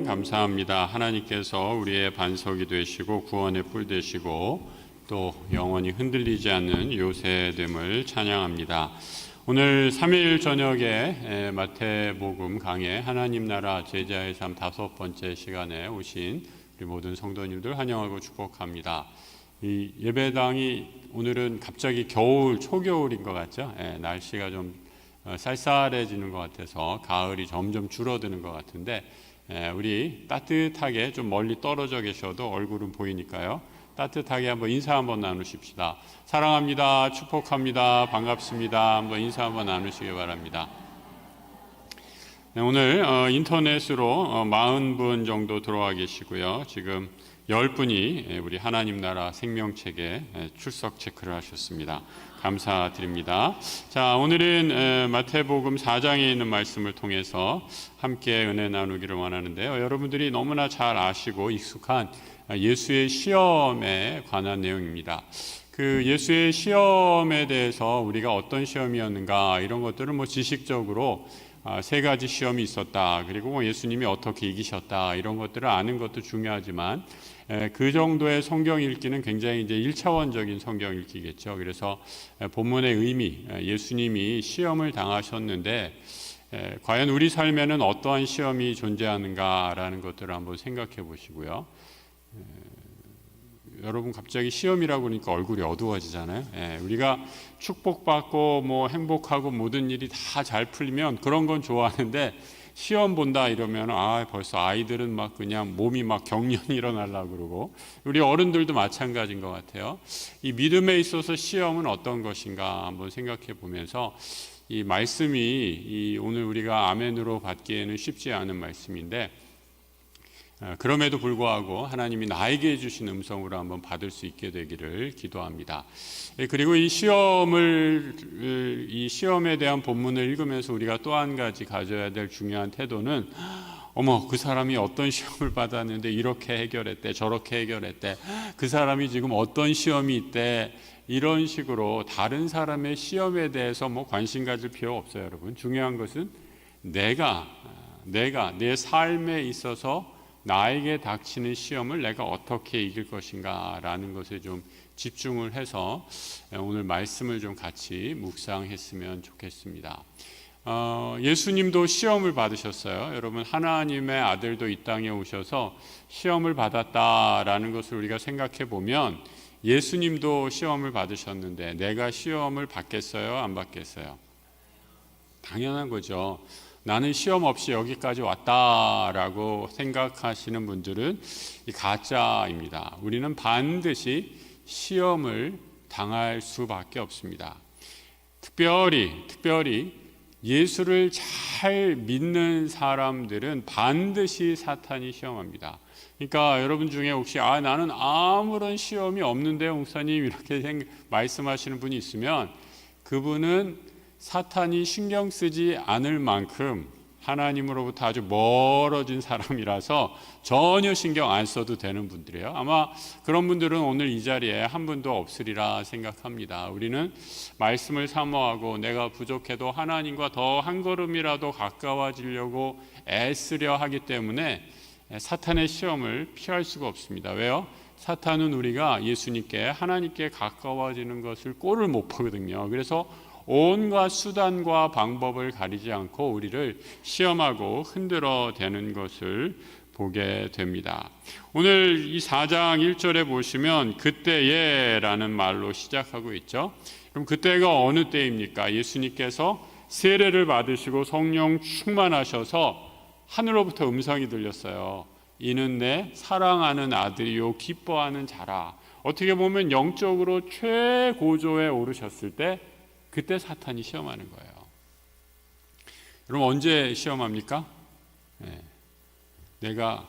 감사합니다. 하나님께서 우리의 반석이 되시고 구원의 뿔 되시고 또 영원히 흔들리지 않는 요새됨을 찬양합니다. 오늘 3일 저녁에 마태복음 강해 하나님 나라 제자의 삶 5번째 시간에 오신 우리 모든 성도님들 환영하고 축복합니다. 이 예배당이 오늘은 갑자기 겨울, 초겨울인 것 같죠? 날씨가 좀 쌀쌀해지는 것 같아서 가을이 점점 줄어드는 것 같은데 우리 따뜻하게 좀 멀리 떨어져 계셔도 얼굴은 보이니까요. 따뜻하게 한번 인사 한번 나누십시다. 사랑합니다. 축복합니다. 반갑습니다. 한번 인사 한번 나누시기 바랍니다. 오늘 인터넷으로 40분 정도 들어와 계시고요. 지금 10분이 우리 하나님 나라 생명책에 출석 체크를 하셨습니다. 감사드립니다. 자, 오늘은 마태복음 4장에 있는 말씀을 통해서 함께 은혜 나누기를 원하는데요. 여러분들이 너무나 잘 아시고 익숙한 예수의 시험에 관한 내용입니다. 그 예수의 시험에 대해서 우리가 어떤 시험이었는가 이런 것들을 지식적으로 3가지 시험이 있었다. 그리고 예수님이 어떻게 이기셨다. 이런 것들을 아는 것도 중요하지만 그 정도의 성경 읽기는 굉장히 이제 1차원적인 성경 읽기겠죠. 그래서 본문의 의미, 예수님이 시험을 당하셨는데 과연 우리 삶에는 어떠한 시험이 존재하는가라는 것들을 한번 생각해 보시고요. 여러분 갑자기 시험이라고 그러니까 얼굴이 어두워지잖아요. 우리가 축복받고 행복하고 모든 일이 다 잘 풀리면 그런 건 좋아하는데 시험 본다 이러면 벌써 아이들은 그냥 몸이 경련이 일어나려고 그러고 우리 어른들도 마찬가지인 것 같아요. 이 믿음에 있어서 시험은 어떤 것인가 한번 생각해 보면서 이 말씀이 오늘 우리가 아멘으로 받기에는 쉽지 않은 말씀인데 그럼에도 불구하고 하나님이 나에게 주신 음성으로 한번 받을 수 있게 되기를 기도합니다. 그리고 이 시험에 대한 본문을 읽으면서 우리가 또 한 가지 가져야 될 중요한 태도는 그 사람이 어떤 시험을 받았는데 이렇게 해결했대, 저렇게 해결했대, 그 사람이 지금 어떤 시험이 있대, 이런 식으로 다른 사람의 시험에 대해서 관심 가질 필요 없어요. 여러분, 중요한 것은 내가 내 삶에 있어서 나에게 닥치는 시험을 내가 어떻게 이길 것인가 라는 것에 좀 집중을 해서 오늘 말씀을 좀 같이 묵상했으면 좋겠습니다. 예수님도 시험을 받으셨어요. 여러분, 하나님의 아들도 이 땅에 오셔서 시험을 받았다라는 것을 우리가 생각해 보면 예수님도 시험을 받으셨는데 내가 시험을 받겠어요? 안 받겠어요? 당연한 거죠. 나는 시험 없이 여기까지 왔다라고 생각하시는 분들은 가짜입니다. 우리는 반드시 시험을 당할 수밖에 없습니다. 특별히 예수를 잘 믿는 사람들은 반드시 사탄이 시험합니다. 그러니까 여러분 중에 혹시 나는 아무런 시험이 없는데요, 목사님 이렇게 말씀하시는 분이 있으면 그분은 사탄이 신경 쓰지 않을 만큼 하나님으로부터 아주 멀어진 사람이라서 전혀 신경 안 써도 되는 분들이에요. 아마 그런 분들은 오늘 이 자리에 한 분도 없으리라 생각합니다. 우리는 말씀을 사모하고 내가 부족해도 하나님과 더 한 걸음이라도 가까워지려고 애쓰려 하기 때문에 사탄의 시험을 피할 수가 없습니다. 왜요? 사탄은 우리가 예수님께 하나님께 가까워지는 것을 꼴을 못 보거든요. 그래서 온갖 수단과 방법을 가리지 않고 우리를 시험하고 흔들어대는 것을 보게 됩니다. 오늘 이 4장 1절에 보시면 그때에 라는 말로 시작하고 있죠. 그럼 그때가 어느 때입니까? 예수님께서 세례를 받으시고 성령 충만하셔서 하늘로부터 음성이 들렸어요. 이는 내 사랑하는 아들이요 기뻐하는 자라. 어떻게 보면 영적으로 최고조에 오르셨을 때 그때 사탄이 시험하는 거예요. 여러분, 언제 시험합니까? 내가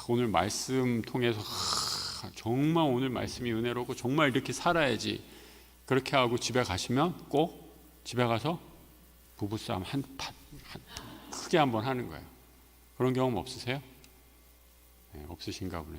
오늘 말씀 통해서 정말 오늘 말씀이 은혜롭고 정말 이렇게 살아야지 그렇게 하고 집에 가시면 꼭 집에 가서 부부싸움 크게 한번 하는 거예요. 그런 경험 없으세요? 없으신가 보네.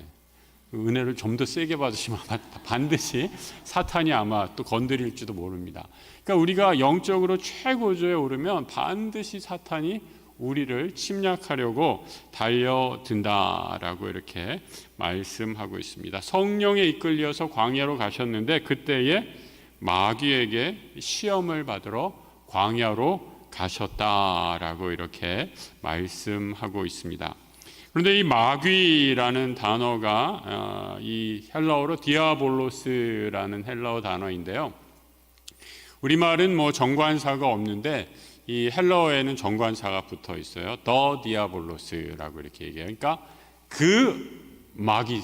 은혜를 좀 더 세게 받으시면 반드시 사탄이 아마 또 건드릴지도 모릅니다. 그러니까 우리가 영적으로 최고조에 오르면 반드시 사탄이 우리를 침략하려고 달려든다라고 이렇게 말씀하고 있습니다. 성령에 이끌려서 광야로 가셨는데 그때에 마귀에게 시험을 받으러 광야로 가셨다라고 이렇게 말씀하고 있습니다. 그런데 이 마귀라는 단어가 이 헬라어로 디아볼로스라는 헬라어 단어인데요. 우리말은 뭐 정관사가 없는데 이 헬라어에는 정관사가 붙어 있어요. 더 디아볼로스라고 이렇게 얘기해요. 그러니까 그 마귀,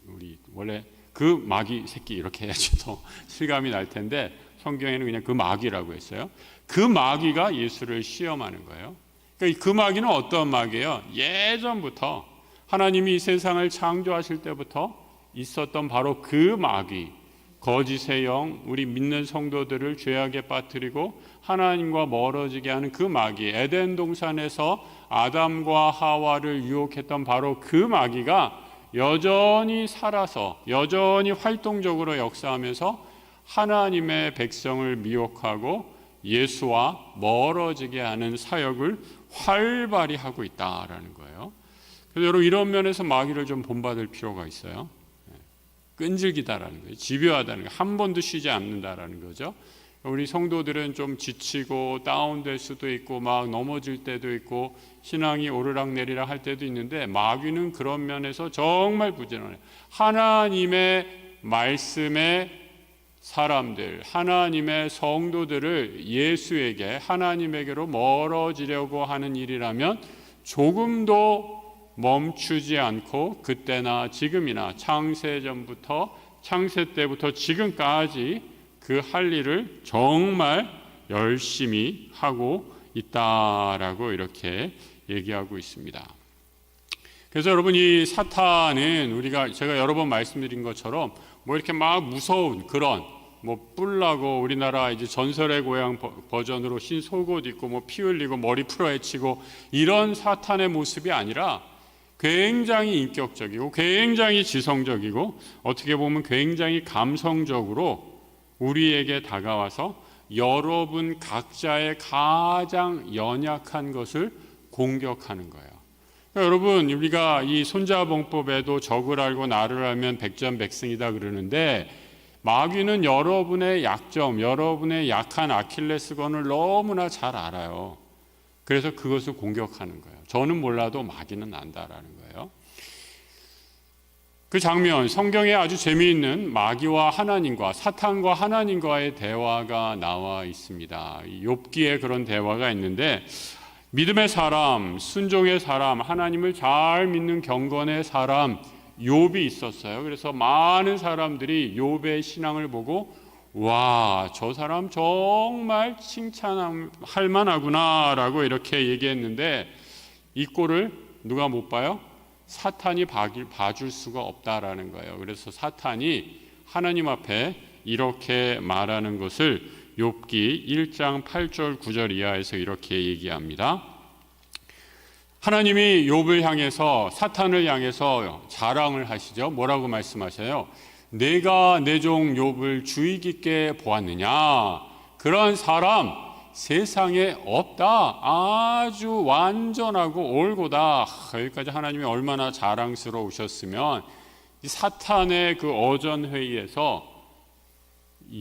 우리 원래 그 마귀 새끼 이렇게 해야지 더 실감이 날 텐데 성경에는 그냥 그 마귀라고 했어요. 그 마귀가 예수를 시험하는 거예요. 그러니까 그 마귀는 어떤 마귀예요? 예전부터 하나님이 이 세상을 창조하실 때부터 있었던 바로 그 마귀, 거짓의 영, 우리 믿는 성도들을 죄악에 빠뜨리고 하나님과 멀어지게 하는 그 마귀, 에덴 동산에서 아담과 하와를 유혹했던 바로 그 마귀가 여전히 살아서 여전히 활동적으로 역사하면서 하나님의 백성을 미혹하고 예수와 멀어지게 하는 사역을 활발히 하고 있다라는 거예요. 그래서 여러분 이런 면에서 마귀를 좀 본받을 필요가 있어요. 끈질기다라는 거예요. 집요하다는 거예요. 한 번도 쉬지 않는다라는 거죠. 우리 성도들은 좀 지치고 다운될 수도 있고 막 넘어질 때도 있고 신앙이 오르락내리락 할 때도 있는데 마귀는 그런 면에서 정말 부지런해요. 하나님의 말씀에 사람들, 하나님의 성도들을 예수에게, 하나님에게로 멀어지려고 하는 일이라면 조금도 멈추지 않고 그때나 지금이나 창세 때부터 지금까지 그 할 일을 정말 열심히 하고 있다라고 이렇게 얘기하고 있습니다. 그래서 여러분 이 사탄은 제가 여러 번 말씀드린 것처럼 뭐 이렇게 막 무서운 그런 뭐 뿔나고 우리나라 이제 전설의 고향 버전으로 흰 속옷 입고 뭐 피 흘리고 머리 풀어헤치고 이런 사탄의 모습이 아니라 굉장히 인격적이고 굉장히 지성적이고 어떻게 보면 굉장히 감성적으로 우리에게 다가와서 여러분 각자의 가장 연약한 것을 공격하는 거예요. 그러니까 여러분 우리가 이 손자봉법에도 적을 알고 나를 알면 백전백승이다 그러는데 마귀는 여러분의 약점, 여러분의 약한 아킬레스건을 너무나 잘 알아요. 그래서 그것을 공격하는 거예요. 저는 몰라도 마귀는 안다라는 거예요. 그 장면, 성경에 아주 재미있는 마귀와 하나님과 사탄과 하나님과의 대화가 나와 있습니다. 욥기에 그런 대화가 있는데 믿음의 사람, 순종의 사람, 하나님을 잘 믿는 경건의 사람 욥이 있었어요. 그래서 많은 사람들이 욥의 신앙을 보고 와, 저 사람 정말 칭찬할 만하구나라고 이렇게 얘기했는데 이 꼴을 누가 못 봐요? 사탄이 봐줄 수가 없다라는 거예요. 그래서 사탄이 하나님 앞에 이렇게 말하는 것을 욥기 1장 8절 9절 이하에서 이렇게 얘기합니다. 하나님이 욥을 향해서 사탄을 향해서 자랑을 하시죠. 뭐라고 말씀하셔요? 내가 내 종 욥을 주의 깊게 보았느냐? 그런 사람 세상에 없다. 아주 완전하고 올고다. 여기까지 하나님이 얼마나 자랑스러우셨으면 이 사탄의 그 어전회의에서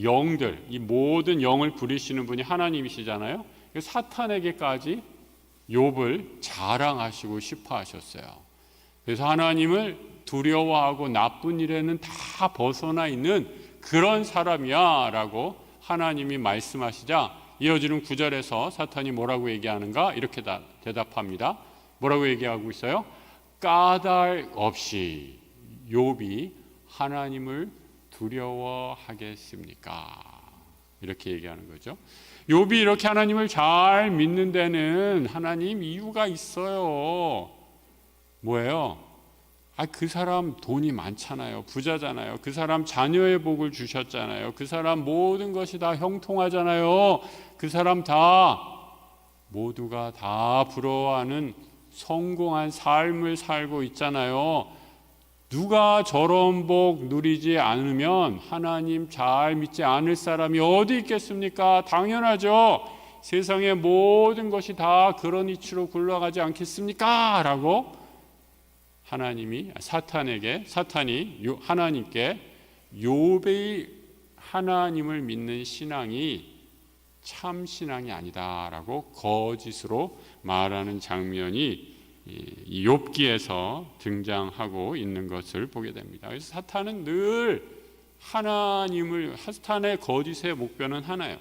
영들, 이 모든 영을 부리시는 분이 하나님이시잖아요. 사탄에게까지 욥을 자랑하시고 싶어 하셨어요. 그래서 하나님을 두려워하고 나쁜 일에는 다 벗어나 있는 그런 사람이야 라고 하나님이 말씀하시자 이어지는 9절에서 사탄이 뭐라고 얘기하는가? 이렇게 대답합니다. 뭐라고 얘기하고 있어요? 까닭 없이 욥이 하나님을 두려워하겠습니까? 이렇게 얘기하는 거죠. 욥이 이렇게 하나님을 잘 믿는 데는 하나님 이유가 있어요. 뭐예요? 그 사람 돈이 많잖아요. 부자잖아요. 그 사람 자녀의 복을 주셨잖아요. 그 사람 모든 것이 다 형통하잖아요. 그 사람 모두가 다 부러워하는 성공한 삶을 살고 있잖아요. 누가 저런 복 누리지 않으면 하나님 잘 믿지 않을 사람이 어디 있겠습니까? 당연하죠. 세상의 모든 것이 다 그런 이치로 굴러가지 않겠습니까? 라고 사탄이 하나님께 욥의 하나님을 믿는 신앙이 참 신앙이 아니다라고 거짓으로 말하는 장면이 이 욥기에서 등장하고 있는 것을 보게 됩니다. 그래서 사탄은 늘 사탄의 거짓의 목표는 하나예요.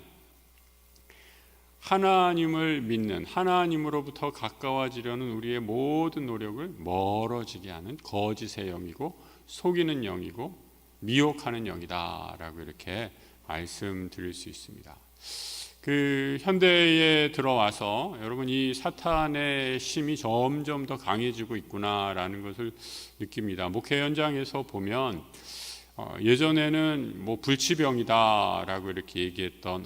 하나님을 믿는, 하나님으로부터 가까워지려는 우리의 모든 노력을 멀어지게 하는 거짓의 영이고 속이는 영이고 미혹하는 영이다라고 이렇게 말씀드릴 수 있습니다. 현대에 들어와서 여러분 이 사탄의 힘이 점점 더 강해지고 있구나라는 것을 느낍니다. 목회 현장에서 보면 예전에는 불치병이다라고 이렇게 얘기했던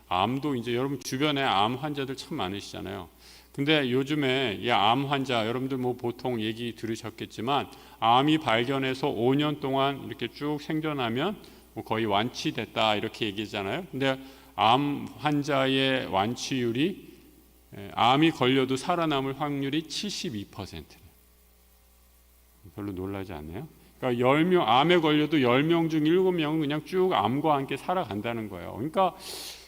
암도 이제 여러분 주변에 암 환자들 참 많으시잖아요. 근데 요즘에 이 암 환자 여러분들 보통 얘기 들으셨겠지만 암이 발견해서 5년 동안 이렇게 쭉 생존하면 거의 완치됐다 이렇게 얘기하잖아요. 근데 암 환자의 완치율이 암이 걸려도 살아남을 확률이 72%예요. 별로 놀라지 않나요? 그러니까 10명 암에 걸려도 10명 중 7명은 그냥 쭉 암과 함께 살아간다는 거예요. 그러니까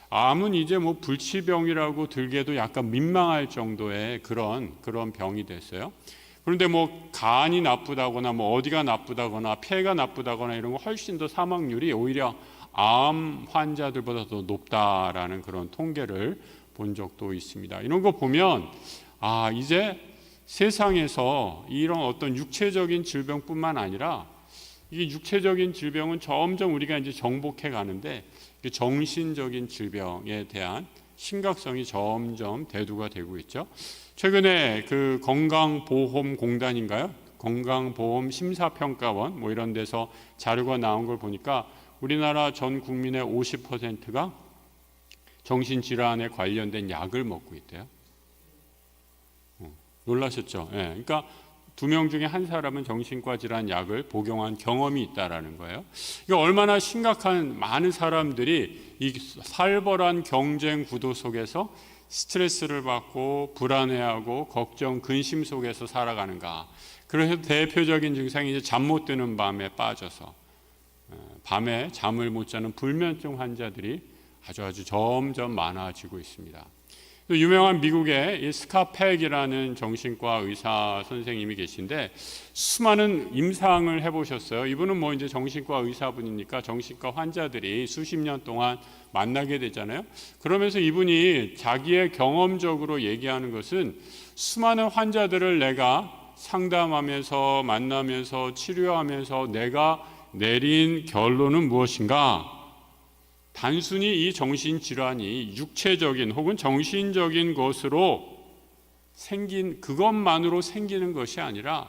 암은 이제 불치병이라고 들게도 약간 민망할 정도의 그런 병이 됐어요. 그런데 간이 나쁘다거나 어디가 나쁘다거나 폐가 나쁘다거나 이런 거 훨씬 더 사망률이 오히려 암 환자들보다 더 높다라는 그런 통계를 본 적도 있습니다. 이런 거 보면 이제 세상에서 이런 어떤 육체적인 질병뿐만 아니라 이 육체적인 질병은 점점 우리가 이제 정복해 가는데 정신적인 질병에 대한 심각성이 점점 대두가 되고 있죠. 최근에 건강보험공단인가요? 건강보험 심사평가원 이런 데서 자료가 나온 걸 보니까 우리나라 전 국민의 50%가 정신질환에 관련된 약을 먹고 있대요. 놀라셨죠? 네. 그러니까 2명 중에 한 사람은 정신과 질환 약을 복용한 경험이 있다라는 거예요. 이게 얼마나 심각한 많은 사람들이 이 살벌한 경쟁 구도 속에서 스트레스를 받고 불안해하고 걱정, 근심 속에서 살아가는가. 그래서 대표적인 증상이 이제 잠 못 드는 밤에 빠져서 밤에 잠을 못 자는 불면증 환자들이 아주 점점 많아지고 있습니다. 또 유명한 미국의 이 스카팩이라는 정신과 의사 선생님이 계신데 수많은 임상을 해보셨어요. 이분은 이제 정신과 의사분이니까 정신과 환자들이 수십 년 동안 만나게 되잖아요. 그러면서 이분이 자기의 경험적으로 얘기하는 것은 수많은 환자들을 내가 상담하면서 만나면서 치료하면서 내가 내린 결론은 무엇인가? 단순히 이 정신질환이 육체적인 혹은 정신적인 것으로 그것만으로 생기는 것이 아니라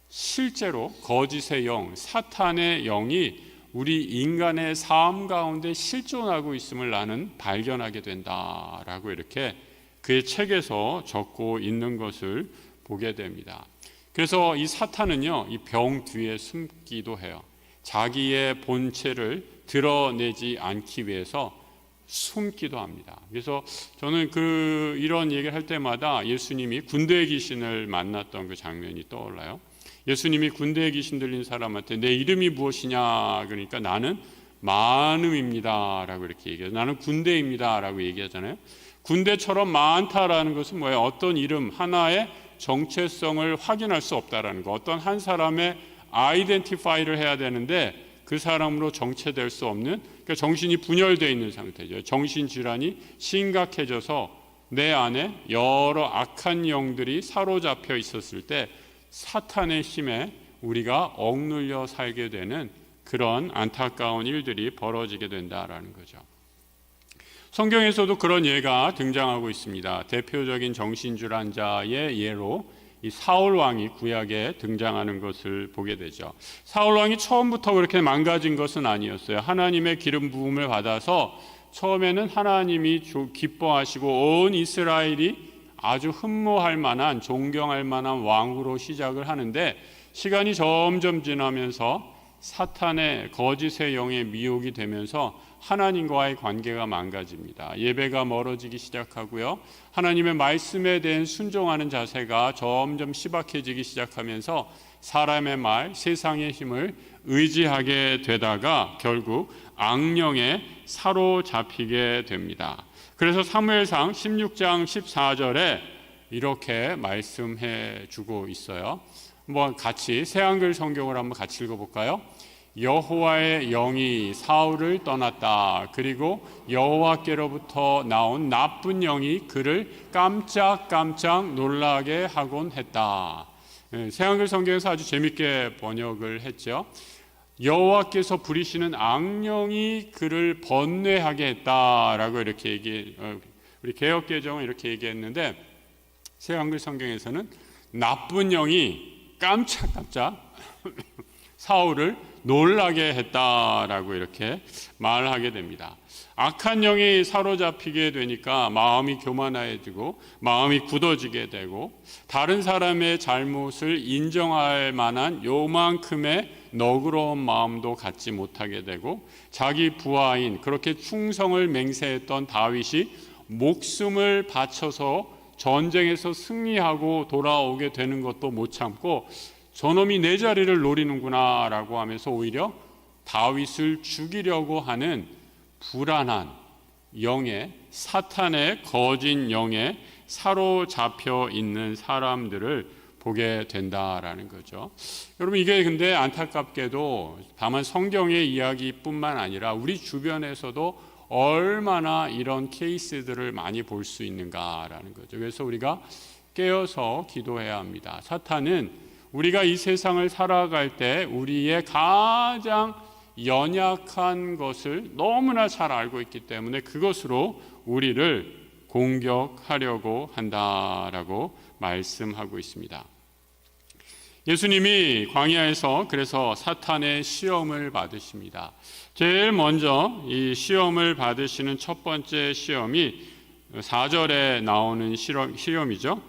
실제로 거짓의 영, 사탄의 영이 우리 인간의 삶 가운데 실존하고 있음을 나는 발견하게 된다라고 이렇게 그의 책에서 적고 있는 것을 보게 됩니다. 그래서 이 사탄은요, 이 병 뒤에 숨기도 해요. 자기의 본체를 드러내지 않기 위해서 숨기도 합니다. 그래서 저는 이런 얘기를 할 때마다 예수님이 군대의 귀신을 만났던 그 장면이 떠올라요. 예수님이 군대의 귀신 들린 사람한테 내 이름이 무엇이냐 그러니까 나는 많음입니다 라고 이렇게 얘기해요. 나는 군대입니다 라고 얘기하잖아요. 군대처럼 많다라는 것은 뭐예요? 어떤 이름 하나의 정체성을 확인할 수 없다라는 거. 어떤 한 사람의 아이덴티파이를 해야 되는데 그 사람으로 정체될 수 없는, 그러니까 정신이 분열되어 있는 상태죠. 정신질환이 심각해져서 내 안에 여러 악한 영들이 사로잡혀 있었을 때 사탄의 힘에 우리가 억눌려 살게 되는 그런 안타까운 일들이 벌어지게 된다라는 거죠. 성경에서도 그런 예가 등장하고 있습니다. 대표적인 정신질환자의 예로 이 사울 왕이 구약에 등장하는 것을 보게 되죠. 사울 왕이 처음부터 그렇게 망가진 것은 아니었어요. 하나님의 기름 부음을 받아서 처음에는 하나님이 기뻐하시고 온 이스라엘이 아주 흠모할 만한, 존경할 만한 왕으로 시작을 하는데 시간이 점점 지나면서 사탄의 거짓의 영에 미혹이 되면서 하나님과의 관계가 망가집니다. 예배가 멀어지기 시작하고요. 하나님의 말씀에 대한 순종하는 자세가 점점 시박해지기 시작하면서 사람의 말, 세상의 힘을 의지하게 되다가 결국 악령에 사로잡히게 됩니다. 그래서 사무엘상 16장 14절에 이렇게 말씀해 주고 있어요. 한번 같이 새한글 성경을 한번 같이 읽어볼까요? 여호와의 영이 사울을 떠났다. 그리고 여호와께로부터 나온 나쁜 영이 그를 깜짝깜짝 놀라게 하곤 했다. 새한글 성경에서 아주 재밌게 번역을 했죠. 여호와께서 부리시는 악령이 그를 번뇌하게 했다라고 이렇게 우리 개역개정은 이렇게 얘기했는데 새한글 성경에서는 나쁜 영이 깜짝깜짝 사울을 놀라게 했다라고 이렇게 말하게 됩니다. 악한 영이 사로잡히게 되니까 마음이 교만해지고 마음이 굳어지게 되고 다른 사람의 잘못을 인정할 만한 요만큼의 너그러운 마음도 갖지 못하게 되고 자기 부하인 그렇게 충성을 맹세했던 다윗이 목숨을 바쳐서 전쟁에서 승리하고 돌아오게 되는 것도 못 참고 저놈이 내 자리를 노리는구나 라고 하면서 오히려 다윗을 죽이려고 하는 불안한 영에 사탄의 거짓 영에 사로잡혀 있는 사람들을 보게 된다라는 거죠. 여러분 이게 근데 안타깝게도 다만 성경의 이야기뿐만 아니라 우리 주변에서도 얼마나 이런 케이스들을 많이 볼 수 있는가라는 거죠. 그래서 우리가 깨어서 기도해야 합니다. 사탄은 우리가 이 세상을 살아갈 때 우리의 가장 연약한 것을 너무나 잘 알고 있기 때문에 그것으로 우리를 공격하려고 한다라고 말씀하고 있습니다. 예수님이 광야에서 그래서 사탄의 시험을 받으십니다. 제일 먼저 이 시험을 받으시는 첫 번째 시험이 4절에 나오는 시험이죠.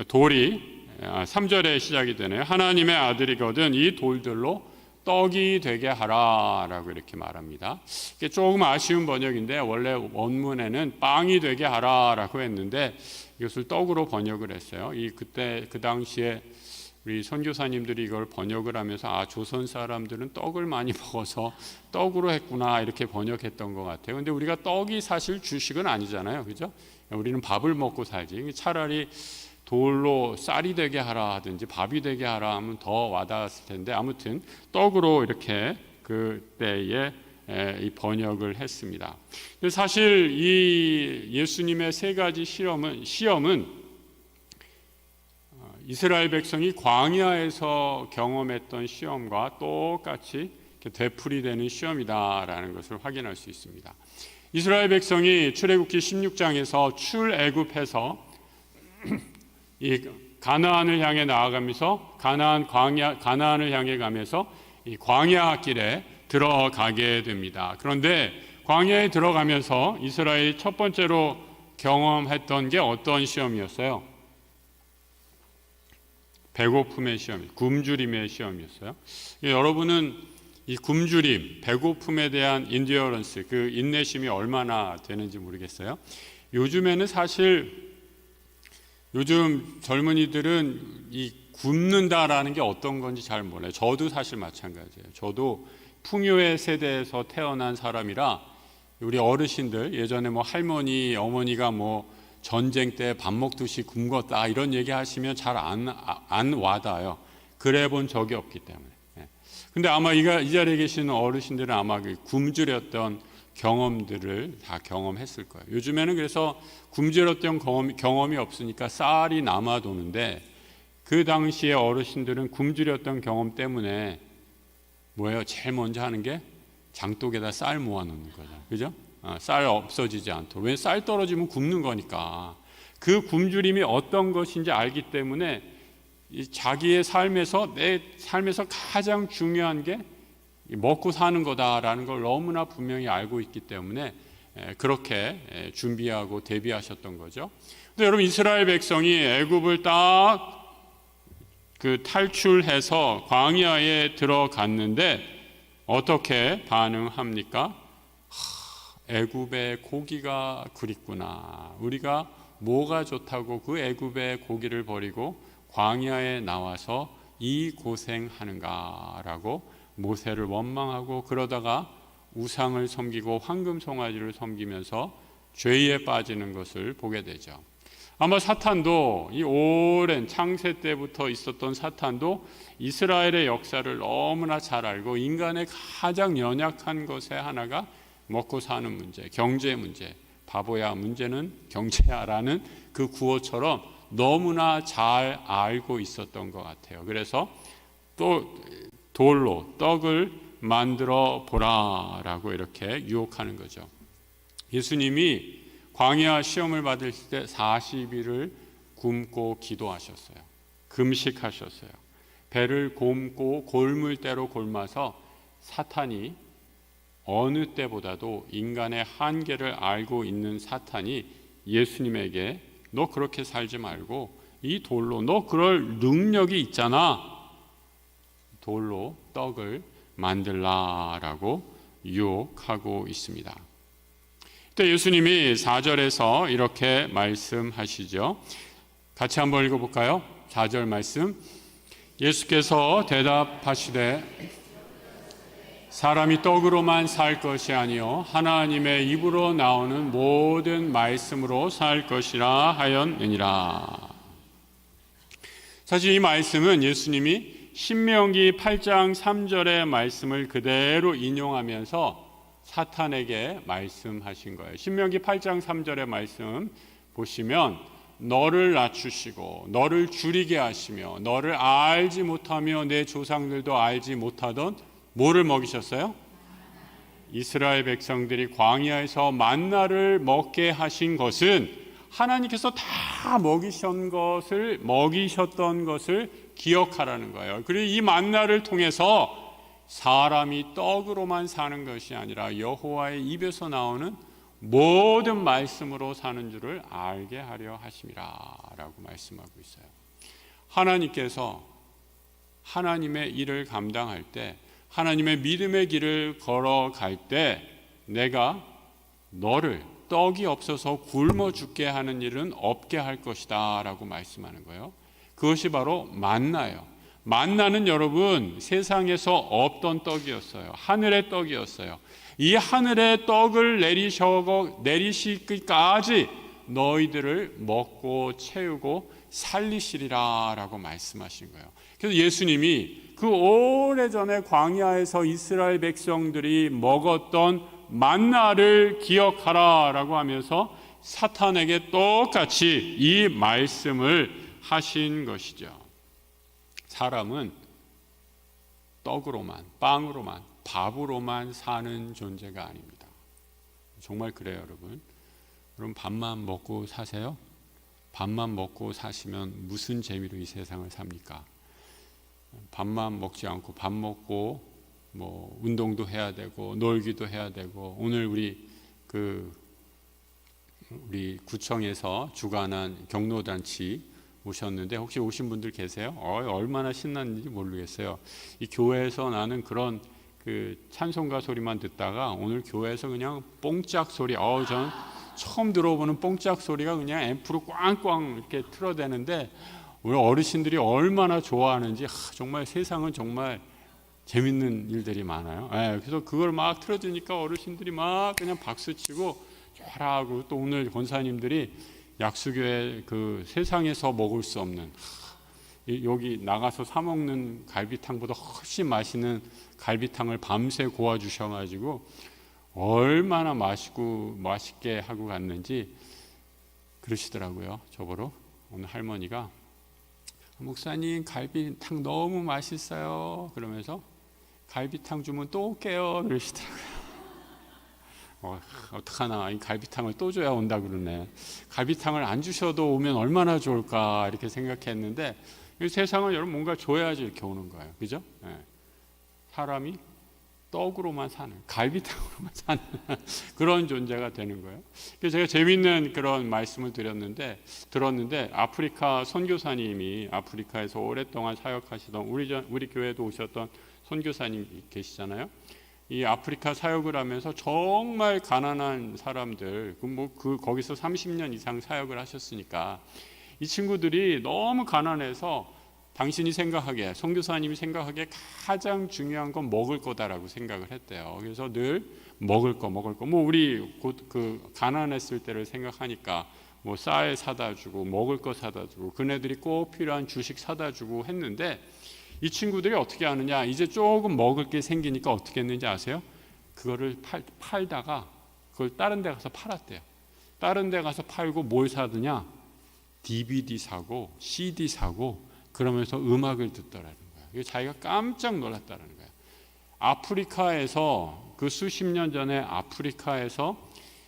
돌이 3절에 시작이 되네요. 하나님의 아들이거든 이 돌들로 떡이 되게 하라라고 이렇게 말합니다. 이게 조금 아쉬운 번역인데 원래 원문에는 빵이 되게 하라라고 했는데 이것을 떡으로 번역을 했어요. 그때 그 당시에 우리 선교사님들이 이걸 번역을 하면서 조선 사람들은 떡을 많이 먹어서 떡으로 했구나 이렇게 번역했던 것 같아요. 근데 우리가 떡이 사실 주식은 아니잖아요, 그죠? 우리는 밥을 먹고 살지. 차라리 돌로 쌀이 되게 하라 하든지 밥이 되게 하라 하면 더 와닿았을 텐데 아무튼 떡으로 이렇게 그때에 이 번역을 했습니다. 사실 이 예수님의 세 가지 시험은 이스라엘 백성이 광야에서 경험했던 시험과 똑같이 되풀이되는 시험이다라는 것을 확인할 수 있습니다. 이스라엘 백성이 출애굽기 16장에서 출애굽해서 이 가나안을 향해 나아가면서 가나안을 향해 가면서 이 광야 길에 들어가게 됩니다. 그런데 광야에 들어가면서 이스라엘이 첫 번째로 경험했던 게 어떤 시험이었어요? 배고픔의 시험, 굶주림의 시험이었어요. 여러분은 이 굶주림, 배고픔에 대한 인디어런스, 그 인내심이 얼마나 되는지 모르겠어요. 요즘에는 사실 요즘 젊은이들은 이 굶는다라는 게 어떤 건지 잘 몰라요. 저도 사실 마찬가지예요. 저도 풍요의 세대에서 태어난 사람이라 우리 어르신들 예전에 뭐 할머니, 어머니가 뭐 전쟁 때 밥 먹듯이 굶었다 이런 얘기 하시면 잘 안 와닿아요. 그래 본 적이 없기 때문에. 근데 아마 이 자리에 계시는 어르신들은 아마 그 굶주렸던 경험들을 다 경험했을 거예요. 요즘에는 그래서 굶주렸던 경험이 없으니까 쌀이 남아 도는데 그 당시에 어르신들은 굶주렸던 경험 때문에 뭐예요? 제일 먼저 하는 게 장독에다 쌀 모아놓는 거죠. 그죠? 쌀 없어지지 않도록. 왜 쌀 떨어지면 굶는 거니까. 그 굶주림이 어떤 것인지 알기 때문에 자기의 삶에서 내 삶에서 가장 중요한 게 먹고 사는 거다라는 걸 너무나 분명히 알고 있기 때문에 그렇게 준비하고 대비하셨던 거죠. 근데 여러분 이스라엘 백성이 애굽을 딱 그 탈출해서 광야에 들어갔는데 어떻게 반응합니까? 애굽의 고기가 그립구나. 우리가 뭐가 좋다고 그 애굽의 고기를 버리고 광야에 나와서 이 고생하는가라고 모세를 원망하고, 그러다가 우상을 섬기고 황금 송아지를 섬기면서 죄에 빠지는 것을 보게 되죠. 아마 사탄도, 이 오랜 창세 때부터 있었던 사탄도 이스라엘의 역사를 너무나 잘 알고, 인간의 가장 연약한 것의 하나가 먹고 사는 문제, 경제 문제, 바보야 문제는 경제야라는 그 구호처럼 너무나 잘 알고 있었던 것 같아요. 그래서 또 돌로 떡을 만들어 보라라고 이렇게 유혹하는 거죠. 예수님이 광야 시험을 받을 때 40일을 굶고 기도하셨어요. 금식하셨어요. 배를 곪고 골물대로 곪아서 사탄이, 어느 때보다도 인간의 한계를 알고 있는 사탄이 예수님에게 너 그렇게 살지 말고 이 돌로, 너 그럴 능력이 있잖아, 돌로 떡을 만들라라고 유혹하고 있습니다. 그때 예수님이 4절에서 이렇게 말씀하시죠. 같이 한번 읽어볼까요? 4절 말씀. 예수께서 대답하시되 사람이 떡으로만 살 것이 아니요 하나님의 입으로 나오는 모든 말씀으로 살 것이라 하였느니라. 사실 이 말씀은 예수님이 신명기 8장 3절의 말씀을 그대로 인용하면서 사탄에게 말씀하신 거예요. 신명기 8장 3절의 말씀 보시면 너를 낮추시고 너를 줄이게 하시며 너를 알지 못하며 내 조상들도 알지 못하던 뭐를 먹이셨어요? 이스라엘 백성들이 광야에서 만나를 먹게 하신 것은 하나님께서 다 먹이셨던 것을 기억하라는 거예요. 그리고 이 만나를 통해서 사람이 떡으로만 사는 것이 아니라 여호와의 입에서 나오는 모든 말씀으로 사는 줄을 알게 하려 하심이라 라고 말씀하고 있어요. 하나님께서 하나님의 일을 감당할 때, 하나님의 믿음의 길을 걸어갈 때 내가 너를 떡이 없어서 굶어 죽게 하는 일은 없게 할 것이다 라고 말씀하는 거예요. 그것이 바로 만나예요. 만나는 여러분 세상에서 없던 떡이었어요. 하늘의 떡이었어요. 이 하늘의 떡을 내리시기까지 너희들을 먹고 채우고 살리시리라 라고 말씀하신 거예요. 그래서 예수님이 그 오래전에 광야에서 이스라엘 백성들이 먹었던 만나를 기억하라 라고 하면서 사탄에게 똑같이 이 말씀을 하신 것이죠. 사람은 떡으로만, 빵으로만, 밥으로만 사는 존재가 아닙니다. 정말 그래요, 여러분. 여러분 밥만 먹고 사세요? 밥만 먹고 사시면 무슨 재미로 이 세상을 삽니까? 밥만 먹지 않고 밥 먹고 뭐 운동도 해야 되고 놀기도 해야 되고, 오늘 우리 구청에서 주관한 경로단치 오셨는데 혹시 오신 분들 계세요? 얼마나 신났는지 모르겠어요. 이 교회에서 나는 그런 찬송가 소리만 듣다가 오늘 교회에서 그냥 뽕짝 소리, 전 처음 들어보는 뽕짝 소리가 그냥 앰프로 꽝꽝 이렇게 틀어대는데 우리 어르신들이 얼마나 좋아하는지, 정말 세상은 정말 재밌는 일들이 많아요. 그래서 그걸 막 틀어주니까 어르신들이 막 그냥 박수치고 잘하고, 또 오늘 권사님들이 약수교회 세상에서 먹을 수 없는, 여기 나가서 사 먹는 갈비탕보다 훨씬 맛있는 갈비탕을 밤새 고아 주셔가지고 얼마나 맛있게 하고 갔는지 그러시더라고요. 저보러 오늘 할머니가 목사님 갈비탕 너무 맛있어요 그러면서 갈비탕 주면 또 올게요 그러시더라고요. 어떡하나, 이 갈비탕을 또 줘야 온다 그러네. 갈비탕을 안 주셔도 오면 얼마나 좋을까 이렇게 생각했는데, 이 세상은 여러분 뭔가 줘야지 이렇게 오는 거예요. 그죠? 사람이 떡으로만 사는, 갈비탕으로만 사는 그런 존재가 되는 거예요. 그래서 제가 재미있는 그런 말씀을 들었는데 아프리카 선교사님이, 아프리카에서 오랫동안 사역하시던 우리 교회도 오셨던 선교사님 계시잖아요. 이 아프리카 사역을 하면서 정말 가난한 사람들, 거기서 30년 이상 사역을 하셨으니까 이 친구들이 너무 가난해서 당신이 생각하기에, 선교사님이 생각하기에 가장 중요한 건 먹을 거다라고 생각을 했대요. 그래서 늘 먹을 거. 우리 그 가난했을 때를 생각하니까 쌀 사다 주고 먹을 거 사다 주고 그네들이 꼭 필요한 주식 사다 주고 했는데, 이 친구들이 어떻게 하느냐, 이제 조금 먹을 게 생기니까 어떻게 했는지 아세요? 그거를 팔다가 그걸 다른 데 가서 팔았대요. 다른 데 가서 팔고 뭘 사느냐, DVD 사고 CD 사고 그러면서 음악을 듣더라는 거예요. 이게 자기가 깜짝 놀랐다는 거예요. 아프리카에서, 그 수십 년 전에 아프리카에서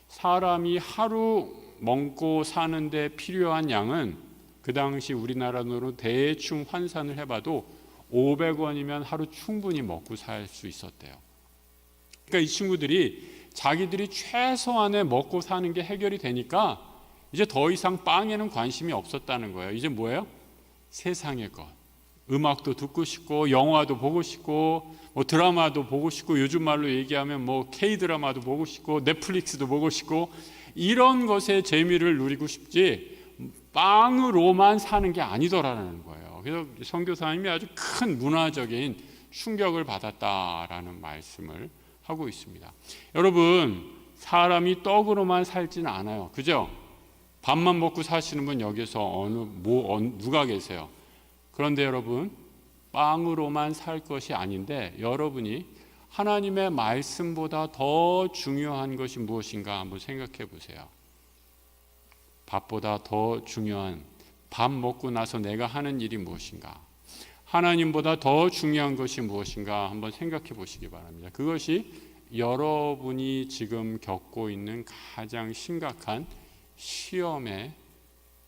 사람이 하루 먹고 사는데 필요한 양은 그 당시 우리나라 돈으로 대충 환산을 해봐도 500원이면 하루 충분히 먹고 살 수 있었대요. 그러니까 이 친구들이 자기들이 최소한의 먹고 사는 게 해결이 되니까 이제 더 이상 빵에는 관심이 없었다는 거예요. 이제 뭐예요? 세상의 것. 음악도 듣고 싶고 영화도 보고 싶고 드라마도 보고 싶고, 요즘 말로 얘기하면 K-드라마도 보고 싶고 넷플릭스도 보고 싶고, 이런 것의 재미를 누리고 싶지 빵으로만 사는 게 아니더라는 거예요. 그래서 선교사님이 아주 큰 문화적인 충격을 받았다라는 말씀을 하고 있습니다. 여러분, 사람이 떡으로만 살지는 않아요. 그죠? 밥만 먹고 사시는 분 여기서 누가 계세요? 그런데 여러분, 빵으로만 살 것이 아닌데 여러분이 하나님의 말씀보다 더 중요한 것이 무엇인가 한번 생각해 보세요. 밥보다 더 중요한, 밥 먹고 나서 내가 하는 일이 무엇인가? 하나님보다 더 중요한 것이 무엇인가 한번 생각해 보시기 바랍니다. 그것이 여러분이 지금 겪고 있는 가장 심각한 시험에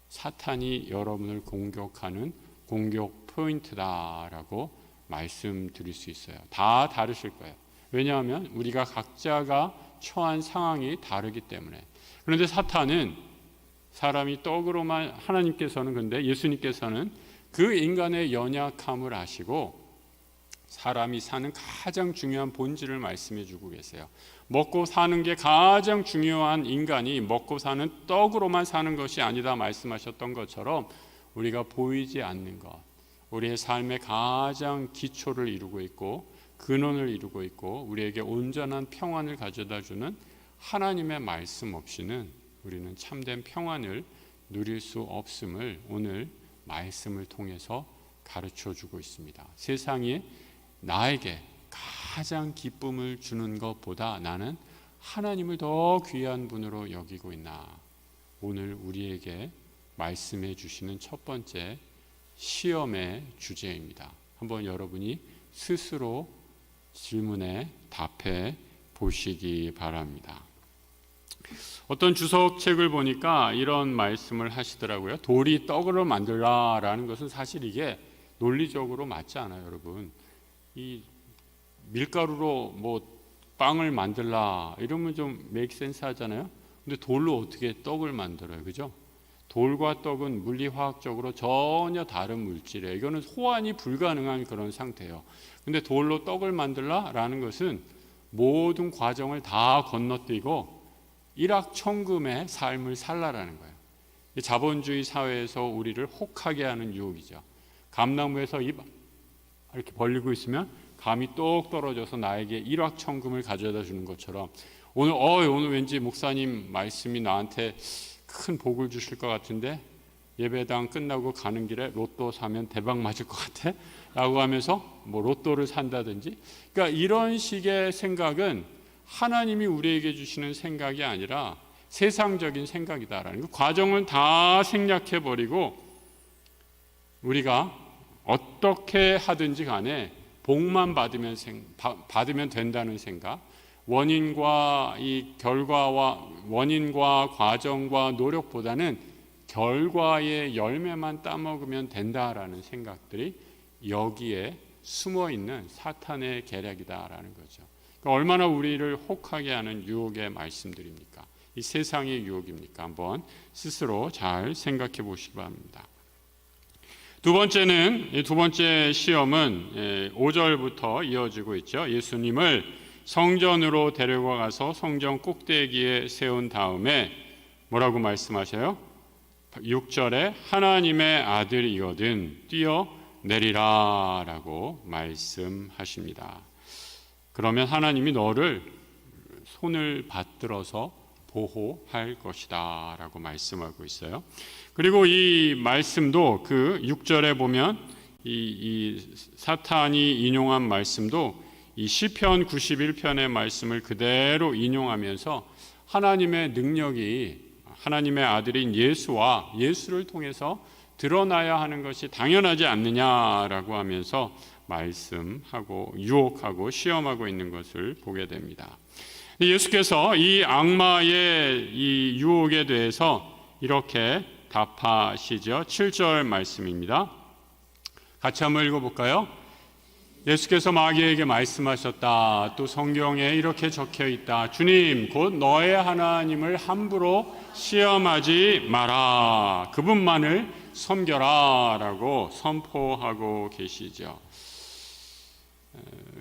사탄이 여러분을 공격하는 공격 포인트다라고 말씀드릴 수 있어요. 다 다르실 거예요. 왜냐하면 우리가 각자가 처한 상황이 다르기 때문에. 그런데 사탄은 사람이 떡으로만, 하나님께서는, 근데 예수님께서는 그 인간의 연약함을 아시고 사람이 사는 가장 중요한 본질을 말씀해 주고 계세요. 먹고 사는 게 가장 중요한 인간이 먹고 사는 떡으로만 사는 것이 아니다 말씀하셨던 것처럼, 우리가 보이지 않는 것, 우리의 삶의 가장 기초를 이루고 있고 근원을 이루고 있고 우리에게 온전한 평안을 가져다 주는 하나님의 말씀 없이는 우리는 참된 평안을 누릴 수 없음을 오늘 말씀을 통해서 가르쳐 주고 있습니다. 세상에 나에게 가장 기쁨을 주는 것보다 나는 하나님을 더 귀한 분으로 여기고 있나? 오늘 우리에게 말씀해 주시는 첫 번째 시험의 주제입니다. 한번 여러분이 스스로 질문에 답해 보시기 바랍니다. 어떤 주석책을 보니까 이런 말씀을 하시더라고요. 돌이 떡으로 만들라라는 것은 사실 이게 논리적으로 맞지 않아요, 여러분. 이 밀가루로 빵을 만들라 이러면 좀 메이크 센스 하잖아요. 근데 돌로 어떻게 떡을 만들어요, 그죠? 돌과 떡은 물리화학적으로 전혀 다른 물질이에요. 이거는 호환이 불가능한 그런 상태예요. 근데 돌로 떡을 만들라라는 것은 모든 과정을 다 건너뛰고 일확천금의 삶을 살라라는 거예요. 자본주의 사회에서 우리를 혹하게 하는 유혹이죠. 감나무에서 입 이렇게 벌리고 있으면 감이 똑 떨어져서 나에게 일확천금을 가져다 주는 것처럼 오늘 왠지 목사님 말씀이 나한테 큰 복을 주실 것 같은데 예배당 끝나고 가는 길에 로또 사면 대박 맞을 것 같아 라고 하면서 로또를 산다든지, 그러니까 이런 식의 생각은 하나님이 우리에게 주시는 생각이 아니라 세상적인 생각이다라는 그 과정을 다 생략해 버리고 우리가 어떻게 하든지 간에 복만 받으면 된다는 생각, 원인과 과정과 노력보다는 결과의 열매만 따먹으면 된다라는 생각들이 여기에 숨어 있는 사탄의 계략이다라는 거죠. 그러니까 얼마나 우리를 혹하게 하는 유혹의 말씀들입니까? 이 세상의 유혹입니까? 한번 스스로 잘 생각해 보시기 바랍니다. 두 번째는, 이 두 번째 시험은 5절부터 이어지고 있죠. 예수님을 성전으로 데려가서 성전 꼭대기에 세운 다음에 뭐라고 말씀하셔요? 6절에 하나님의 아들이거든 뛰어내리라 라고 말씀하십니다. 그러면 하나님이 너를 손을 받들어서 보호할 것이다 라고 말씀하고 있어요. 그리고 이 말씀도 그 6절에 보면 이 사탄이 인용한 말씀도 이 시편 91편의 말씀을 그대로 인용하면서 하나님의 능력이 하나님의 아들인 예수와 예수를 통해서 드러나야 하는 것이 당연하지 않느냐라고 하면서 말씀하고 유혹하고 시험하고 있는 것을 보게 됩니다. 예수께서 이 악마의 이 유혹에 대해서 이렇게 답하시죠. 7절 말씀입니다. 같이 한번 읽어볼까요? 예수께서 마귀에게 말씀하셨다. 또 성경에 이렇게 적혀 있다. 주님 곧 너의 하나님을 함부로 시험하지 마라. 그분만을 섬겨라 라고 선포하고 계시죠.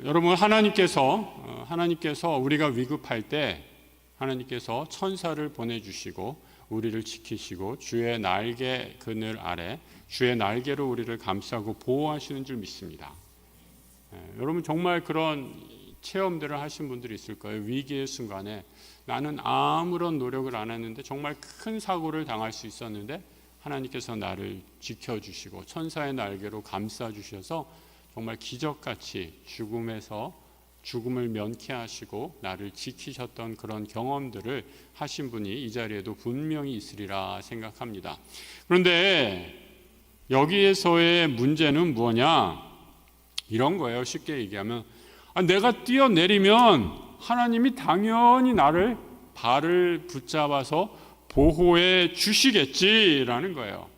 여러분, 하나님께서 우리가 위급할 때 하나님께서 천사를 보내주시고 우리를 지키시고 주의 날개 그늘 아래 주의 날개로 우리를 감싸고 보호하시는 줄 믿습니다. 여러분, 정말 그런 체험들을 하신 분들이 있을 거예요. 위기의 순간에 나는 아무런 노력을 안 했는데 정말 큰 사고를 당할 수 있었는데 하나님께서 나를 지켜주시고 천사의 날개로 감싸주셔서 정말 기적같이 죽음을 면케하시고 나를 지키셨던 그런 경험들을 하신 분이 이 자리에도 분명히 있으리라 생각합니다. 그런데 여기에서의 문제는 뭐냐? 이런 거예요. 쉽게 얘기하면 내가 뛰어내리면 하나님이 당연히 나를 발을 붙잡아서 보호해 주시겠지라는 거예요.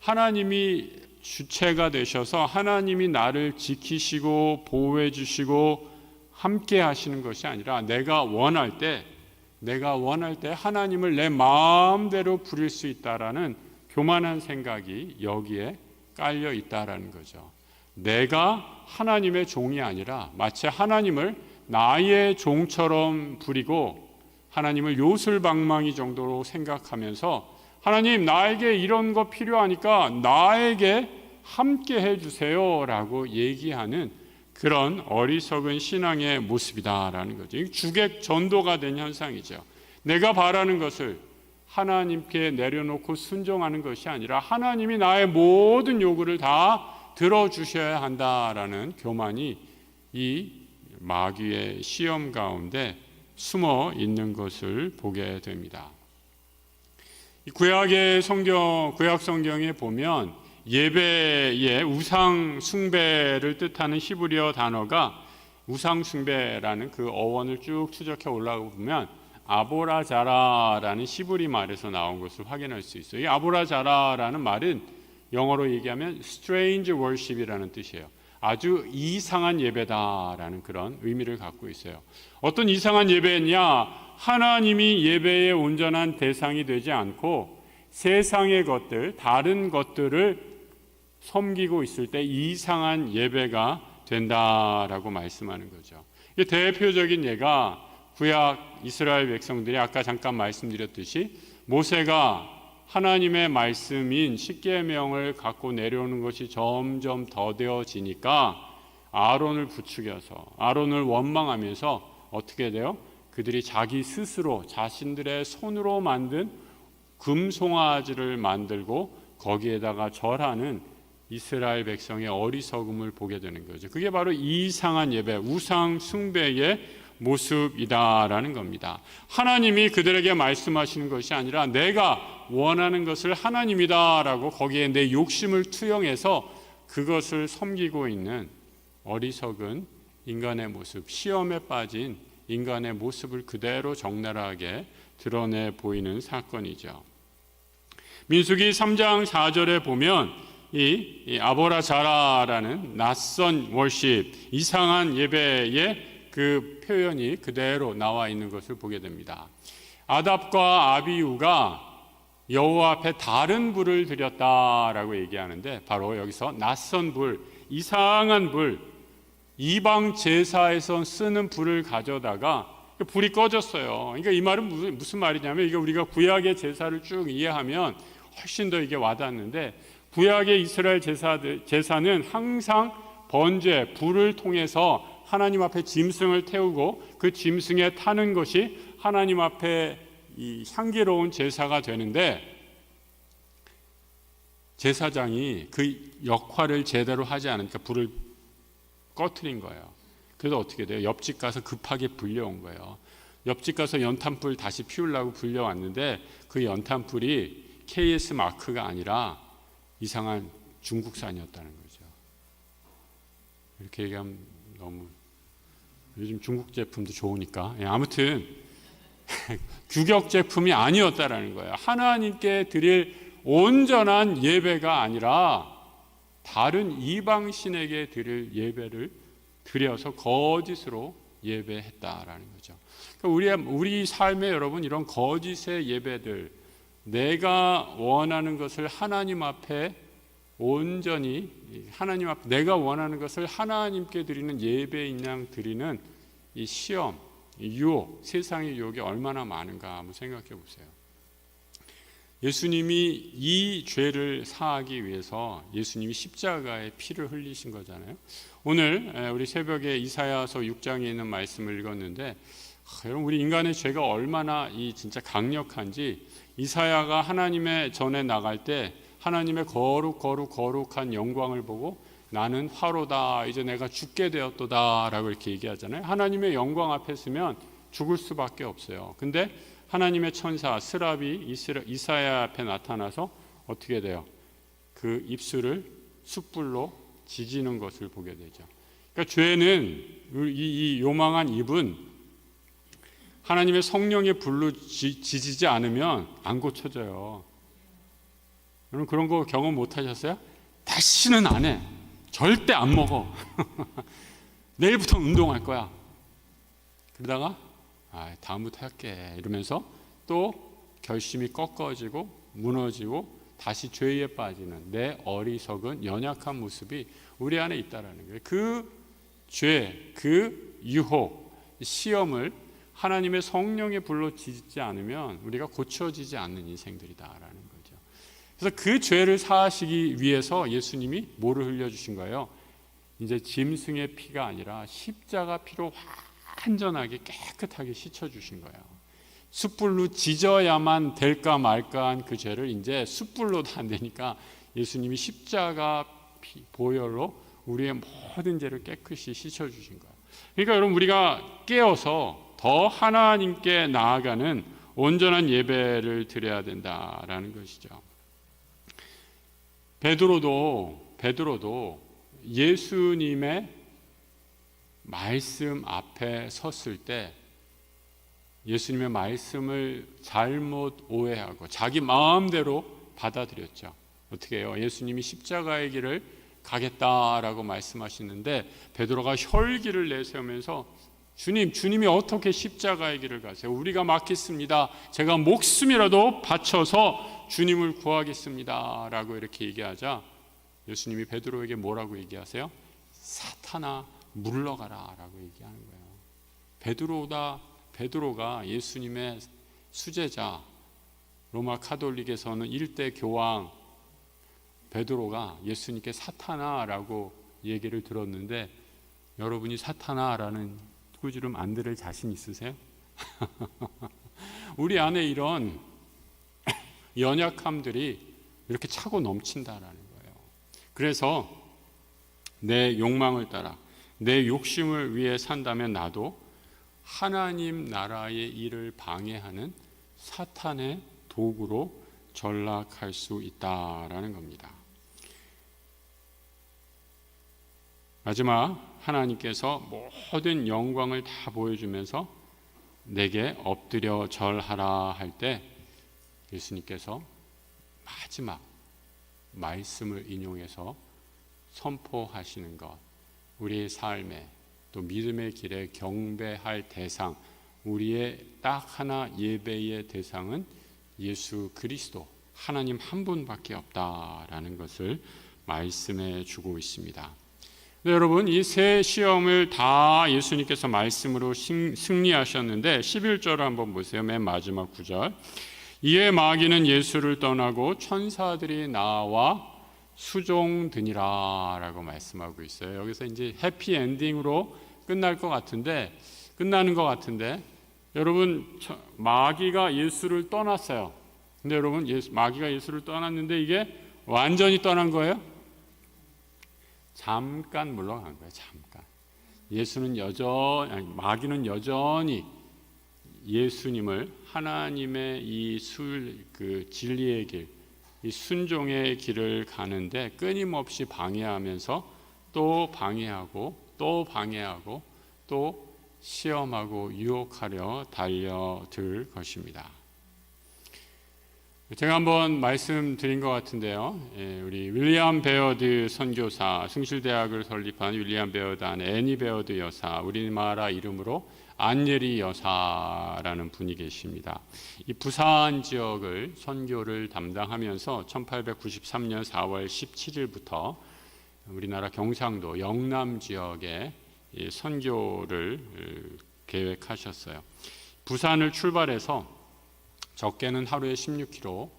하나님이 주체가 되셔서 하나님이 나를 지키시고 보호해 주시고 함께 하시는 것이 아니라 내가 원할 때 하나님을 내 마음대로 부릴 수 있다라는 교만한 생각이 여기에 깔려 있다라는 거죠. 내가 하나님의 종이 아니라 마치 하나님을 나의 종처럼 부리고 하나님을 요술방망이 정도로 생각하면서 하나님 나에게 이런 거 필요하니까 나에게 함께 해주세요 라고 얘기하는 그런 어리석은 신앙의 모습이다라는 거죠. 이게 주객 전도가 된 현상이죠. 내가 바라는 것을 하나님께 내려놓고 순종하는 것이 아니라 하나님이 나의 모든 요구를 다 들어주셔야 한다라는 교만이 이 마귀의 시험 가운데 숨어 있는 것을 보게 됩니다. 구약 성경에 보면 예배의 우상 숭배를 뜻하는 히브리어 단어가 우상 숭배라는 그 어원을 쭉 추적해 올라가 보면 아보라자라라는 히브리 말에서 나온 것을 확인할 수 있어요. 이 아보라자라라는 말은 영어로 얘기하면 strange worship이라는 뜻이에요. 아주 이상한 예배다라는 그런 의미를 갖고 있어요. 어떤 이상한 예배냐? 하나님이 예배의 온전한 대상이 되지 않고 세상의 것들, 다른 것들을 섬기고 있을 때 이상한 예배가 된다라고 말씀하는 거죠. 이게 대표적인 예가 구약 이스라엘 백성들이 아까 잠깐 말씀드렸듯이 모세가 하나님의 말씀인 십계명을 갖고 내려오는 것이 점점 더뎌지니까 아론을 부추겨서 아론을 원망하면서 어떻게 돼요? 그들이 자기 스스로 자신들의 손으로 만든 금송아지를 만들고 거기에다가 절하는 이스라엘 백성의 어리석음을 보게 되는 거죠. 그게 바로 이상한 예배, 우상 숭배의 모습이다라는 겁니다. 하나님이 그들에게 말씀하시는 것이 아니라 내가 원하는 것을 하나님이다라고 거기에 내 욕심을 투영해서 그것을 섬기고 있는 어리석은 인간의 모습, 시험에 빠진 인간의 모습을 그대로 적나라하게 드러내 보이는 사건이죠. 민수기 3장 4절에 보면 이 아보라자라라는 낯선 월십, 이상한 예배의 그 표현이 그대로 나와 있는 것을 보게 됩니다. 아답과 아비후가 여호와 앞에 다른 불을 드렸다라고 얘기하는데, 바로 여기서 낯선 불, 이상한 불, 이방 제사에서 쓰는 불을 가져다가 불이 꺼졌어요. 그러니까 이 말은 무슨 말이냐면, 이게 우리가 구약의 제사를 쭉 이해하면 훨씬 더 이게 와닿는데, 구약의 이스라엘 제사는 항상 번제, 불을 통해서 하나님 앞에 짐승을 태우고 그 짐승에 타는 것이 하나님 앞에 이 향기로운 제사가 되는데, 제사장이 그 역할을 제대로 하지 않으니까 불을 꺼트린 거예요. 그래서 어떻게 돼요? 옆집 가서 급하게 불려온 거예요. 옆집 가서 연탄불 다시 피우려고 불려왔는데, 그 연탄불이 KS 마크가 아니라 이상한 중국산이었다는 거죠. 이렇게 얘기하면 너무, 요즘 중국 제품도 좋으니까, 아무튼 규격 제품이 아니었다라는 거예요. 하나님께 드릴 온전한 예배가 아니라 다른 이방신에게 드릴 예배를 드려서 거짓으로 예배했다라는 거죠. 그러니까 우리 삶에 여러분, 이런 거짓의 예배들, 내가 원하는 것을 하나님 앞에 온전히, 하나님 앞에 내가 원하는 것을 하나님께 드리는 예배인 양 드리는 이 시험, 이 유혹, 세상의 유혹이 얼마나 많은가 한번 생각해 보세요. 예수님이 이 죄를 사하기 위해서 예수님이 십자가에 피를 흘리신 거잖아요. 오늘 우리 새벽에 이사야서 6장에 있는 말씀을 읽었는데, 여러분, 우리 인간의 죄가 얼마나 진짜 강력한지, 이사야가 하나님의 전에 나갈 때 하나님의 거룩한 영광을 보고 나는 화로다, 이제 내가 죽게 되었도다 라고 이렇게 얘기하잖아요. 하나님의 영광 앞에 서면 죽을 수밖에 없어요. 근데 하나님의 천사 스랍이 이사야 앞에 나타나서 어떻게 돼요? 그 입술을 숯불로 지지는 것을 보게 되죠. 그러니까 죄는, 이 요망한 입은 하나님의 성령의 불로 지지지 않으면 안 고쳐져요. 여러분, 그런 거 경험 못 하셨어요? 다시는 안 해. 절대 안 먹어. 내일부터 운동할 거야. 그러다가 다음부터 할게 이러면서 또 결심이 꺾어지고 무너지고 다시 죄에 빠지는 내 어리석은 연약한 모습이 우리 안에 있다라는 거예요. 그 죄, 그 유혹, 시험을 하나님의 성령의 불로 지지 않으면 우리가 고쳐지지 않는 인생들이다라는 거죠. 그래서 그 죄를 사하시기 위해서 예수님이 뭐를 흘려주신 거예요? 이제 짐승의 피가 아니라 십자가 피로 완전하게 깨끗하게 씻어주신 거예요. 숯불로 지져야만 될까 말까한 그 죄를 이제 숯불로도 안 되니까 예수님이 십자가 보혈로 우리의 모든 죄를 깨끗이 씻어주신 거예요. 그러니까 여러분, 우리가 깨어서 더 하나님께 나아가는 온전한 예배를 드려야 된다라는 것이죠. 베드로도 예수님의 말씀 앞에 섰을 때 예수님의 말씀을 잘못 오해하고 자기 마음대로 받아들였죠. 어떻게 해요? 예수님이 십자가의 길을 가겠다라고 말씀하시는데 베드로가 혈기를 내세우면서 주님이 어떻게 십자가의 길을 가세요? 우리가 막겠습니다. 제가 목숨이라도 바쳐서 주님을 구하겠습니다 라고 이렇게 얘기하자 예수님이 베드로에게 뭐라고 얘기하세요? 사탄아 물러가라 라고 얘기하는 거예요. 베드로가 예수님의 수제자, 로마 카톨릭에서는 1대 교황 베드로가 예수님께 사탄아 라고 얘기를 들었는데, 여러분이 사탄아라는 꾸지름 안 들을 자신 있으세요? 우리 안에 이런 연약함들이 이렇게 차고 넘친다라는 거예요. 그래서 내 욕망을 따라 내 욕심을 위해 산다면 나도 하나님 나라의 일을 방해하는 사탄의 도구로 전락할 수 있다라는 겁니다. 마지막, 하나님께서 모든 영광을 다 보여주면서 내게 엎드려 절하라 할 때 예수님께서 마지막 말씀을 인용해서 선포하시는 것, 우리의 삶에 또 믿음의 길에 경배할 대상, 우리의 딱 하나 예배의 대상은 예수 그리스도, 하나님 한 분밖에 없다라는 것을 말씀해 주고 있습니다. 네, 여러분, 이 세 시험을 다 예수님께서 말씀으로 승리하셨는데 11절을 한번 보세요. 맨 마지막 구절. 이에 마귀는 예수를 떠나고 천사들이 나와 수종드니라 라고 말씀하고 있어요. 여기서 이제 해피 엔딩으로 끝나는 것 같은데 여러분, 마귀가 예수를 떠났어요. 근데 여러분, 마귀가 예수를 떠났는데 이게 완전히 떠난 거예요? 잠깐 물러간 거예요. 잠깐. 마귀는 여전히 예수님을 하나님의 이 진리의 길, 이 순종의 길을 가는데 끊임없이 방해하면서 또 방해하고 또 시험하고 유혹하려 달려들 것입니다. 제가 한번 말씀드린 것 같은데요. 우리 윌리엄 베어드 선교사, 숭실대학을 설립한 윌리엄 베어드 아내 애니 베어드 여사, 우리나라 이름으로 안예리 여사라는 분이 계십니다. 이 부산 지역을 선교를 담당하면서 1893년 4월 17일부터 우리나라 경상도 영남 지역에 선교를 계획하셨어요. 부산을 출발해서 적게는 하루에 16km,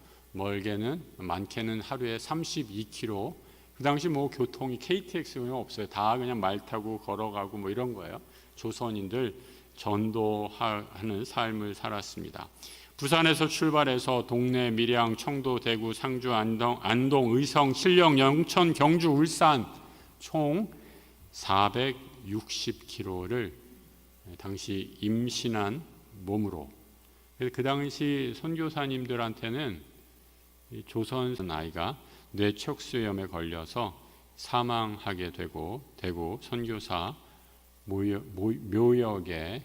많게는 하루에 32km. 그 당시 교통이 KTX가 없어요. 다 그냥 말 타고 걸어가고 이런 거예요. 조선인들 전도하는 삶을 살았습니다. 부산에서 출발해서 동래, 밀양, 청도, 대구, 상주, 안동, 의성, 신령, 영천, 경주, 울산 총 460km를 당시 임신한 몸으로, 그 당시 선교사님들한테는 조선 아이가 뇌척수염에 걸려서 사망하게 되고 선교사 묘역에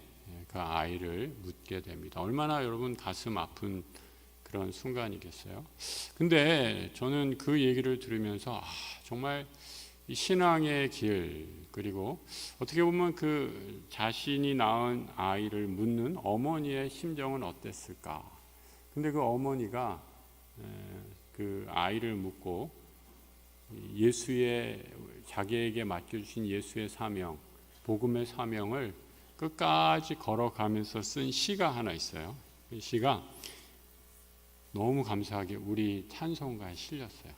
그 아이를 묻게 됩니다. 얼마나 여러분 가슴 아픈 그런 순간이겠어요. 근데 저는 그 얘기를 들으면서 정말 이 신앙의 길, 그리고 어떻게 보면 그 자신이 낳은 아이를 묻는 어머니의 심정은 어땠을까. 근데 그 어머니가 그 아이를 묻고 자기에게 맡겨주신 예수의 사명, 복음의 사명을 끝까지 걸어가면서 쓴 시가 하나 있어요. 이 시가 너무 감사하게 우리 찬송가에 실렸어요.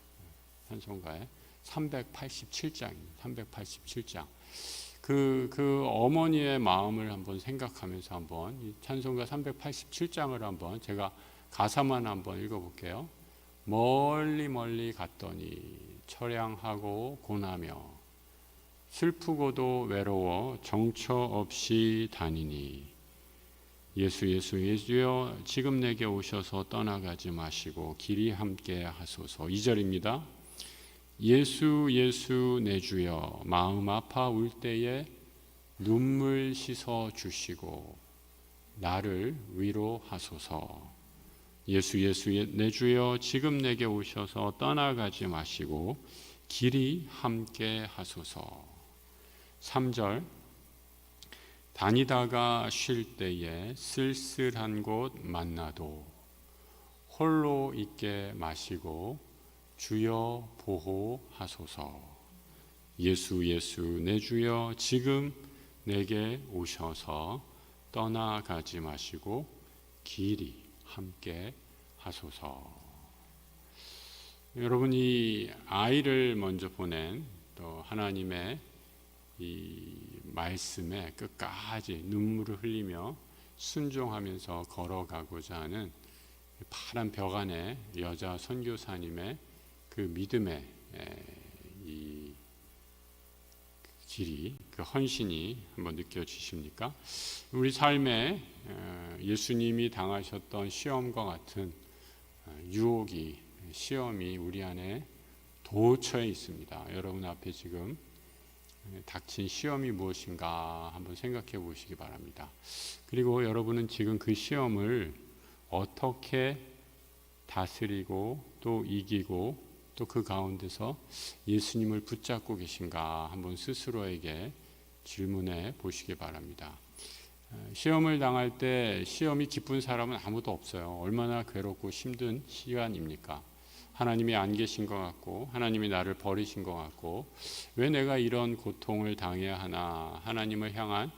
찬송가에 387장입니다. 387장. 그 어머니의 마음을 한번 생각하면서 한번 이 찬송가 387장을 한번 제가 가사만 한번 읽어볼게요. 멀리 멀리 갔더니 처량하고 고나며 슬프고도 외로워 정처 없이 다니니 예수여 지금 내게 오셔서 떠나가지 마시고 길이 함께 하소서. 2절입니다. 예수 내 주여 마음 아파 울 때에 눈물 씻어 주시고 나를 위로하소서. 예수 내 주여 지금 내게 오셔서 떠나가지 마시고 길이 함께 하소서. 3절 다니다가 쉴 때에 쓸쓸한 곳 만나도 홀로 있게 마시고 주여 보호하소서. 예수 내 주여 지금 내게 오셔서 떠나가지 마시고 길이 함께 하소서. 여러분이 아이를 먼저 보낸 또 하나님의 이 말씀에 끝까지 눈물을 흘리며 순종하면서 걸어가고자 하는 파란 벽 안에 여자 선교사님의 그 믿음의 이 길이, 그 헌신이 한번 느껴지십니까? 우리 삶에 예수님이 당하셨던 시험과 같은 유혹이, 시험이 우리 안에 도처에 있습니다. 여러분 앞에 지금 닥친 시험이 무엇인가 한번 생각해 보시기 바랍니다. 그리고 여러분은 지금 그 시험을 어떻게 다스리고 또 이기고 또 그 가운데서 예수님을 붙잡고 계신가 한번 스스로에게 질문해 보시기 바랍니다. 시험을 당할 때 시험이 기쁜 사람은 아무도 없어요. 얼마나 괴롭고 힘든 시간입니까? 하나님이 안 계신 것 같고 하나님이 나를 버리신 것 같고 왜 내가 이런 고통을 당해야 하나 하나님을 향한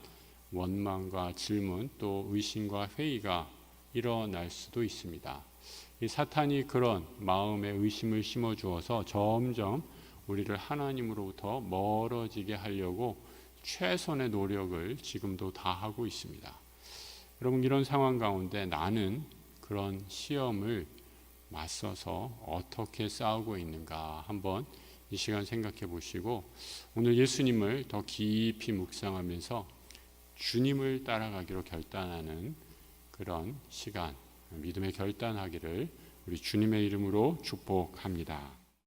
원망과 질문 또 의심과 회의가 일어날 수도 있습니다. 이 사탄이 그런 마음에 의심을 심어주어서 점점 우리를 하나님으로부터 멀어지게 하려고 최선의 노력을 지금도 다하고 있습니다. 여러분 이런 상황 가운데 나는 그런 시험을 맞서서 어떻게 싸우고 있는가 한번 이 시간 생각해 보시고 오늘 예수님을 더 깊이 묵상하면서 주님을 따라가기로 결단하는 그런 시간 믿음의 결단하기를 우리 주님의 이름으로 축복합니다.